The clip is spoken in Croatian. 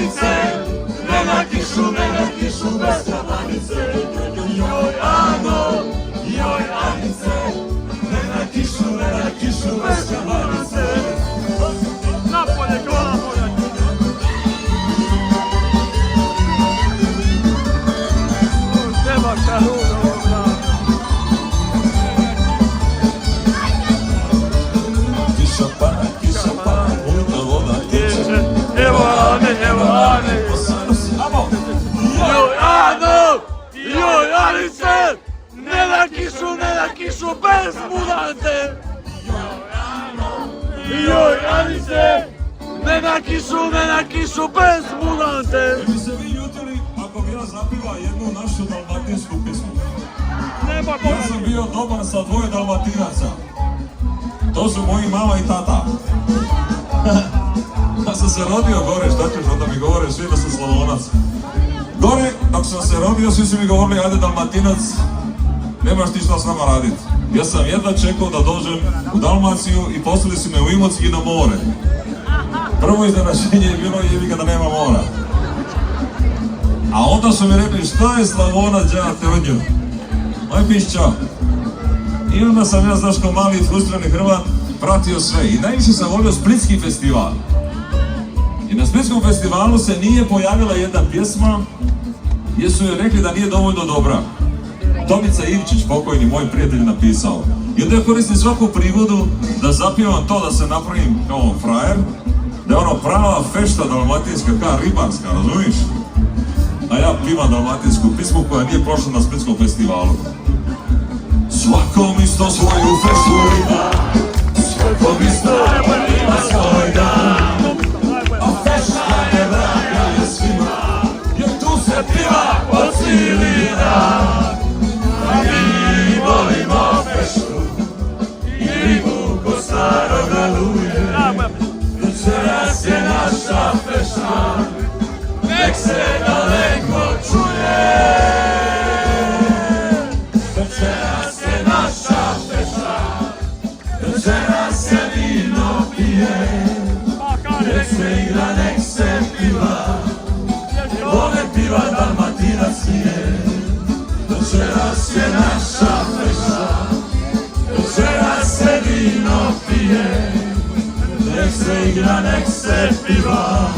granice, ne na kišu bez kabanice. Joj Ano, joj Anice, ne na kišu bez kabanice. Napolje, kola polja. Tema kaluno. Kiša pada, puta voda teče. Evo Ane. Joj Ano, joj Anice, ne na kišu bez budante. Joj Anice, ne na kišu bez budante. Ne bi se vi ljutili ako bi ja zapiva jednu našu dalmatinsku pismu. Ja sam bio dobar sa dvoje Dalmatinaca. To su moji mama i tata. Da sam se rodio gore, šta ćeš onda mi govore svi da sam Slavonac. Gore, dok sam se rodio, svi su mi govorili, ajde Dalmatinac, nemaš ti šta s nama radit. Ja sam jedva čekao da dođem u Dalmaciju i poslali su me u Imotski na more. Prvo iznenađenje je bilo jebiga da nema mora. A onda su mi rekli, šta je Slavonac, ja te od nju? Moj pišća. I onda sam ja, znaš, kao mali i frustrani Hrvat, pratio sve. I najviše sam volio Splitski festival. I na Splitskom festivalu se nije pojavila jedna pjesma, jer su joj rekli da nije dovoljno dobra. Tomica Ivčić, pokojni moj prijatelj, napisao. I onda ja koristim svaku prigodu da zapivam to, da se napravim kao frajer, da je ono prava fešta dalmatinska, kao ribarska, razumiješ? A ja pivam dalmatinsku pismu koja nije prošla na Splitskom festivalu. Svakom isto svoju feštu ima, svakom isto ima svoj dan. A fešta je vraga je svima, jer tu se piva po cijeli dan. A mi volimo feštu i ribu ko staroga luje. Večeras je naša fešta, nek se daleko čuje. Večeras je naša fešta, večeras se vino pije. Nek se igra, nek se piva, vole piva Dalmatinac nije. Večeras je naša fešta, večeras se vino pije. Nek se igra, nek se piva,